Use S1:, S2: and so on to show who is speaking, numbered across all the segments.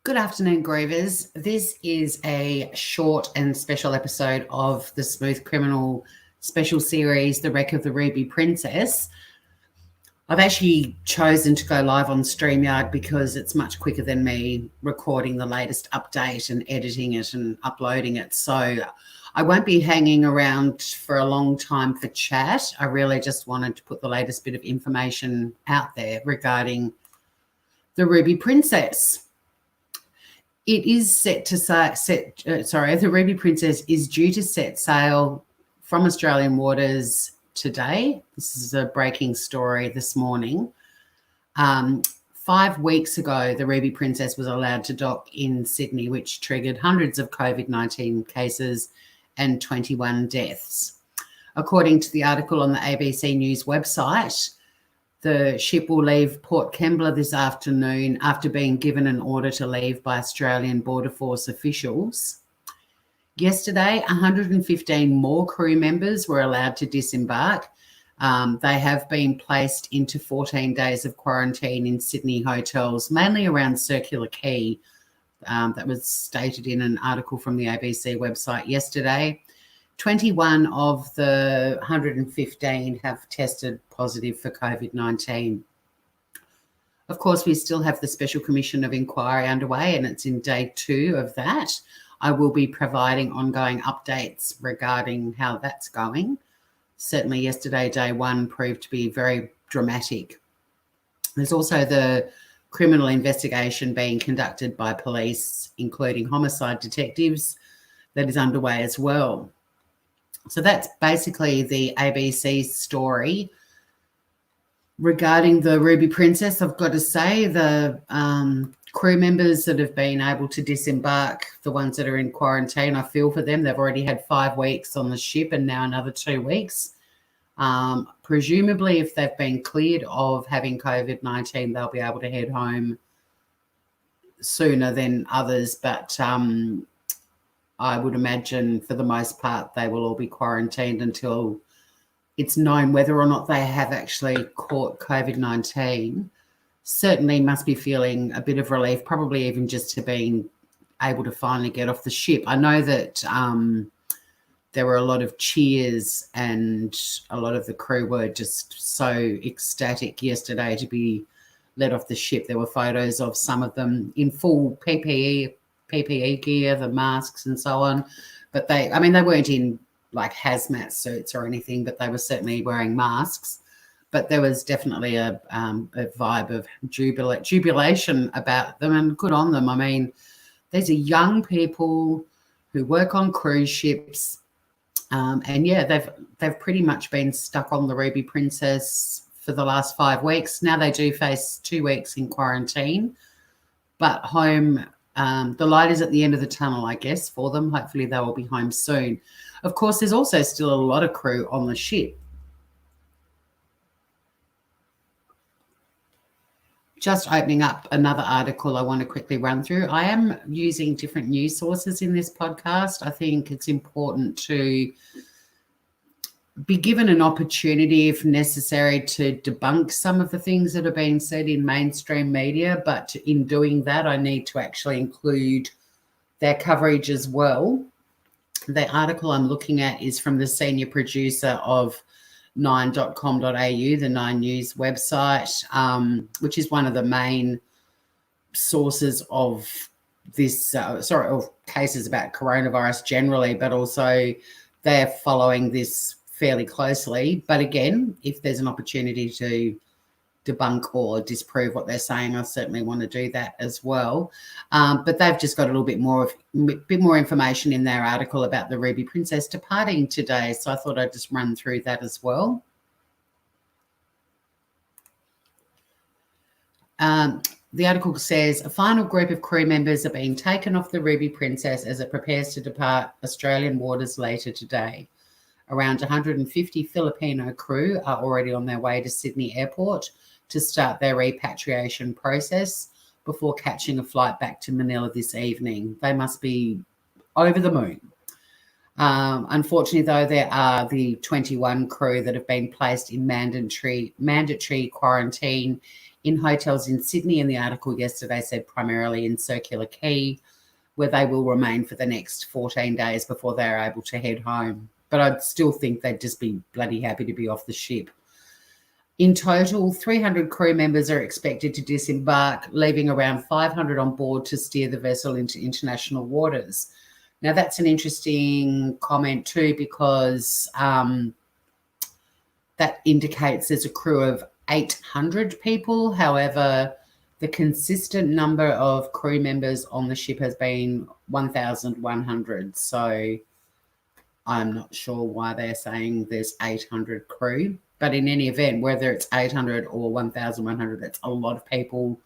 S1: Good afternoon, Grievers. This is a short and special episode of the Smooth Criminal special series, The Wreck of the Ruby Princess. I've actually chosen to go live on StreamYard because it's much quicker than me recording the latest update and editing it and uploading it. So I won't be hanging around for a long time for chat. I really just wanted to put the latest bit of information out there regarding the Ruby Princess. It is the Ruby Princess is due to set sail from Australian waters today. This is a breaking story this morning. 5 weeks ago, the Ruby Princess was allowed to dock in Sydney, which triggered hundreds of COVID-19 cases and 21 deaths. According to the article on the ABC News website, the ship will leave Port Kembla this afternoon after being given an order to leave by Australian Border Force officials. Yesterday, 115 more crew members were allowed to disembark. They have been placed into 14 days of quarantine in Sydney hotels, mainly around Circular Quay. That was stated in an article from the ABC website yesterday. 21 of the 115 have tested positive for COVID-19. Of course, we still have the Special Commission of Inquiry underway, and it's in day 2 of that. I will be providing ongoing updates regarding how that's going. Certainly yesterday, day 1 proved to be very dramatic. There's also the criminal investigation being conducted by police, including homicide detectives, that is underway as well. So that's basically the ABC story. Regarding the Ruby Princess, I've got to say the crew members that have been able to disembark, the ones that are in quarantine, I feel for them. They've already had 5 weeks on the ship and now another 2 weeks. Presumably, if they've been cleared of having COVID-19, they'll be able to head home sooner than others. But I would imagine for the most part, they will all be quarantined until it's known whether or not they have actually caught COVID-19. Certainly must be feeling a bit of relief, probably even just to being able to finally get off the ship. I know that there were a lot of cheers and a lot of the crew were just so ecstatic yesterday to be let off the ship. There were photos of some of them in full PPE gear, the masks and so on. But they weren't in like hazmat suits or anything, but they were certainly wearing masks. But there was definitely a vibe of jubilation about them, and good on them. I mean, these are young people who work on cruise ships. And yeah, they've pretty much been stuck on the Ruby Princess for the last 5 weeks. Now they do face 2 weeks in quarantine, but home, the light is at the end of the tunnel, I guess, for them. Hopefully they will be home soon. Of course, there's also still a lot of crew on the ship. Just opening up another article I want to quickly run through. I am using different news sources in this podcast. I think it's important to be given an opportunity, if necessary, to debunk some of the things that are being said in mainstream media. But in doing that, I need to actually include their coverage as well. The article I'm looking at is from the senior producer of 9.com.au, the 9 News website, which is one of the main sources of this, of cases about coronavirus generally, but also they're following this fairly closely. But again, if there's an opportunity to debunk or disprove what they're saying, I certainly want to do that as well. But they've just got a little bit more information in their article about the Ruby Princess departing today. So I thought I'd just run through that as well. The article says a final group of crew members are being taken off the Ruby Princess as it prepares to depart Australian waters later today. Around 150 Filipino crew are already on their way to Sydney Airport to start their repatriation process before catching a flight back to Manila this evening. They must be over the moon. Unfortunately, though, there are the 21 crew that have been placed in mandatory quarantine in hotels in Sydney, and the article yesterday said primarily in Circular Quay, where they will remain for the next 14 days before they're able to head home. But I'd still think they'd just be bloody happy to be off the ship. In total, 300 crew members are expected to disembark, leaving around 500 on board to steer the vessel into international waters. Now, that's an interesting comment too, because that indicates there's a crew of 800 people. However, the consistent number of crew members on the ship has been 1,100. So I'm not sure why they're saying there's 800 crew. But in any event, whether it's 800 or 1,100, that's a lot of people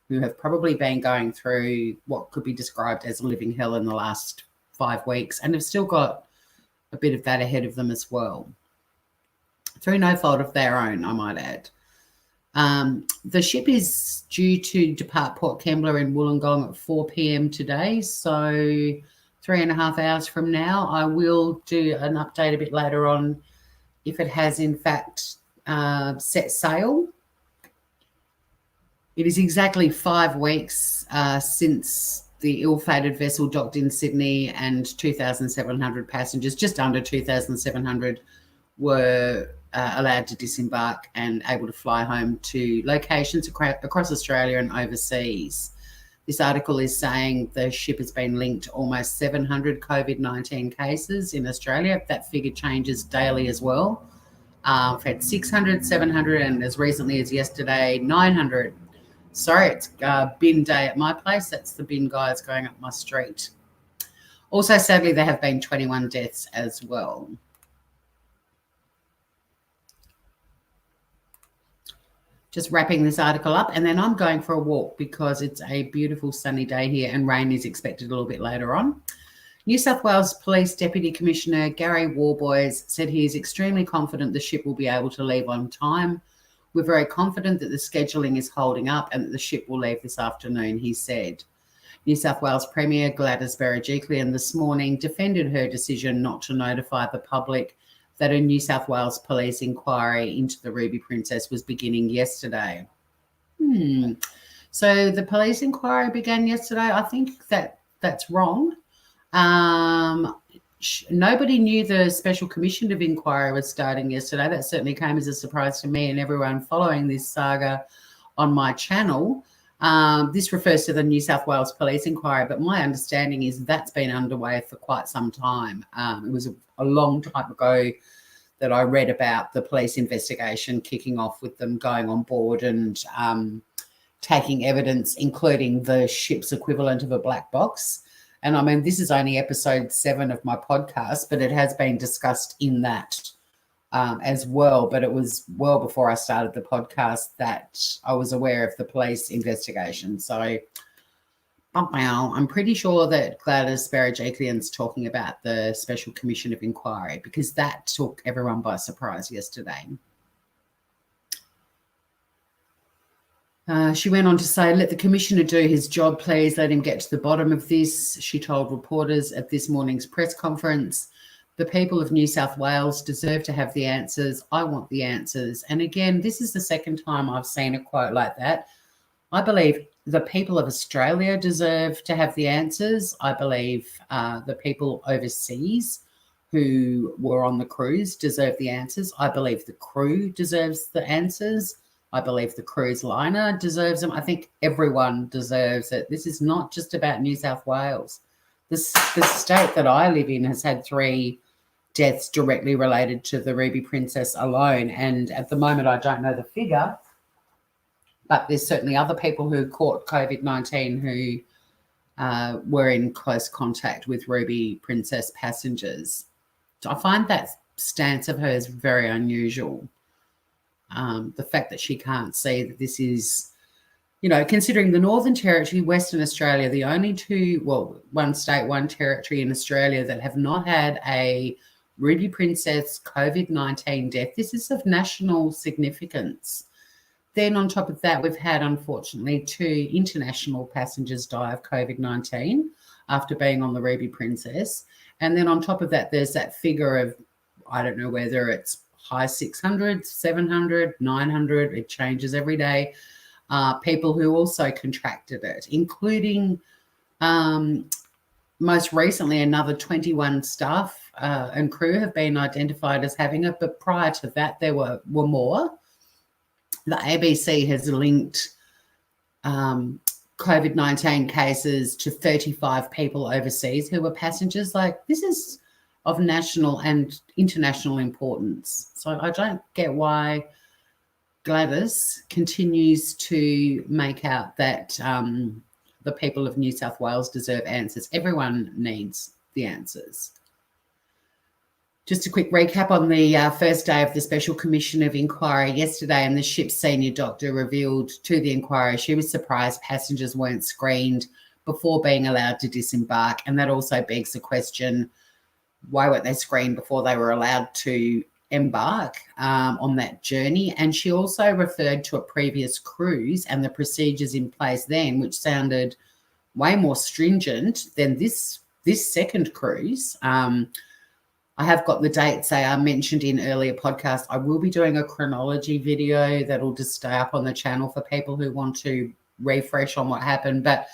S1: who have probably been going through what could be described as a living hell in the last 5 weeks, and have still got a bit of that ahead of them as well, through no fault of their own, I might add. The ship is due to depart Port Kembla in Wollongong at 4 p.m. today, so 3.5 hours from now. I will do an update a bit later on if it has in fact set sail. It is exactly 5 weeks since the ill-fated vessel docked in Sydney, and 2,700 passengers, just under 2,700, were allowed to disembark and able to fly home to locations across Australia and overseas. This article is saying the ship has been linked to almost 700 COVID-19 cases in Australia. That figure changes daily as well. We've had 600, 700, and as recently as yesterday, 900. Sorry, it's bin day at my place. That's the bin guys going up my street. Also, sadly, there have been 21 deaths as well. Just wrapping this article up, and then I'm going for a walk because it's a beautiful sunny day here and rain is expected a little bit later on. New South Wales Police Deputy Commissioner Gary Warboys said he is extremely confident the ship will be able to leave on time. We're very confident that the scheduling is holding up and that the ship will leave this afternoon, he said. New South Wales Premier Gladys Berejiklian this morning defended her decision not to notify the public that a New South Wales police inquiry into the Ruby Princess was beginning yesterday. So the police inquiry began yesterday. I think that's wrong. Nobody knew the Special Commission of Inquiry was starting yesterday. That certainly came as a surprise to me and everyone following this saga on my channel. This refers to the New South Wales Police Inquiry, but my understanding is that's been underway for quite some time. It was a long time ago that I read about the police investigation kicking off with them going on board and taking evidence, including the ship's equivalent of a black box. And I mean, this is only episode 7 of my podcast, but it has been discussed in that as well. But it was well before I started the podcast that I was aware of the police investigation. So I'm pretty sure that Gladys Berejiklian's talking about the Special Commission of Inquiry, because that took everyone by surprise yesterday. She went on to say, let the commissioner do his job, please. Let him get to the bottom of this, she told reporters at this morning's press conference. The people of New South Wales deserve to have the answers. I want the answers. And again, this is the second time I've seen a quote like that. I believe the people of Australia deserve to have the answers. I believe the people overseas who were on the cruise deserve the answers. I believe the crew deserves the answers. I believe the cruise liner deserves them. I think everyone deserves it. This is not just about New South Wales. The state that I live in has had 3 deaths directly related to the Ruby Princess alone. And at the moment, I don't know the figure, but there's certainly other people who caught COVID-19 who were in close contact with Ruby Princess passengers. So I find that stance of hers very unusual. The fact that she can't see that this is, considering the Northern Territory, Western Australia, the only 2, one state, one territory in Australia that have not had a Ruby Princess COVID-19 death. This is of national significance. Then on top of that, we've had, unfortunately, 2 international passengers die of COVID-19 after being on the Ruby Princess. And then on top of that, there's that figure of, I don't know whether it's high 600, 700, 900, it changes every day, people who also contracted it, including most recently another 21 staff and crew have been identified as having it. But prior to that, there were more. The ABC has linked COVID-19 cases to 35 people overseas who were passengers. Like, this is of national and international importance. So I don't get why Gladys continues to make out that the people of New South Wales deserve answers. Everyone needs the answers. Just a quick recap on the first day of the Special Commission of Inquiry yesterday, and the ship's senior doctor revealed to the inquiry she was surprised passengers weren't screened before being allowed to disembark. And that also begs the question, why weren't they screened before they were allowed to embark on that journey? And she also referred to a previous cruise and the procedures in place then, which sounded way more stringent than this second cruise. I have got the dates. They are mentioned in earlier podcasts. I will be doing a chronology video that'll just stay up on the channel for people who want to refresh on what happened. But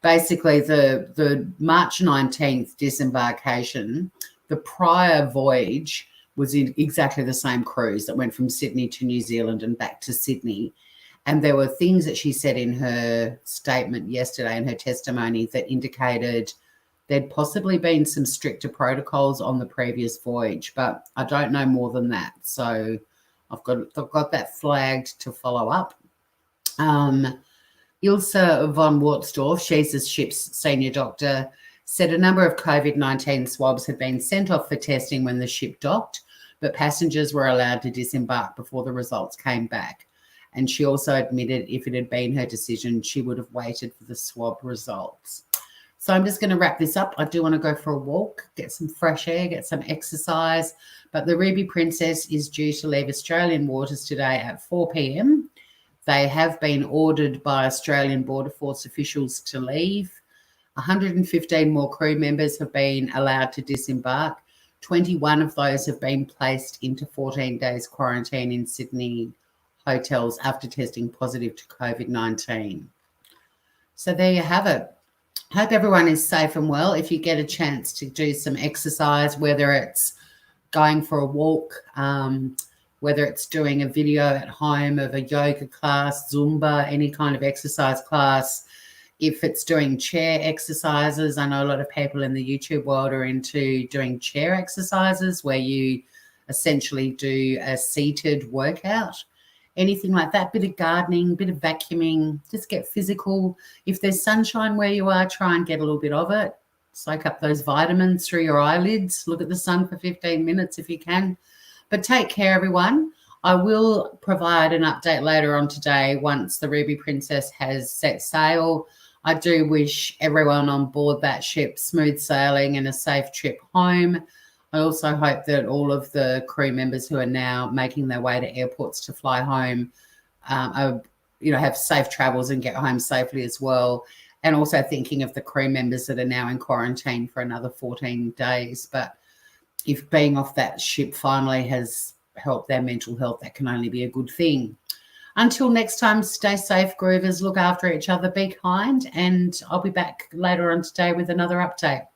S1: basically, the March 19th disembarkation, the prior voyage was in exactly the same cruise that went from Sydney to New Zealand and back to Sydney. And there were things that she said in her statement yesterday, in her testimony, that indicated there'd possibly been some stricter protocols on the previous voyage, but I don't know more than that. So I've got that flagged to follow up. Ilse von Wartsdorf, she's the ship's senior doctor, said a number of COVID-19 swabs had been sent off for testing when the ship docked, but passengers were allowed to disembark before the results came back. And she also admitted if it had been her decision, she would have waited for the swab results. So I'm just going to wrap this up. I do want to go for a walk, get some fresh air, get some exercise. But the Ruby Princess is due to leave Australian waters today at 4 p.m. They have been ordered by Australian Border Force officials to leave. 115 more crew members have been allowed to disembark. 21 of those have been placed into 14 days quarantine in Sydney hotels after testing positive to COVID-19. So there you have it. Hope everyone is safe and well. If you get a chance to do some exercise, whether it's going for a walk, whether it's doing a video at home of a yoga class, Zumba, any kind of exercise class, if it's doing chair exercises, I know a lot of people in the YouTube world are into doing chair exercises where you essentially do a seated workout. Anything like that, bit of gardening, bit of vacuuming, just get physical. If there's sunshine where you are, try and get a little bit of it. Soak up those vitamins through your eyelids. Look at the sun for 15 minutes if you can. But take care, everyone. I will provide an update later on today once the Ruby Princess has set sail. I do wish everyone on board that ship smooth sailing and a safe trip home. I also hope that all of the crew members who are now making their way to airports to fly home have safe travels and get home safely as well. And also thinking of the crew members that are now in quarantine for another 14 days. But if being off that ship finally has helped their mental health, that can only be a good thing. Until next time, stay safe, groovers, look after each other, be kind, and I'll be back later on today with another update.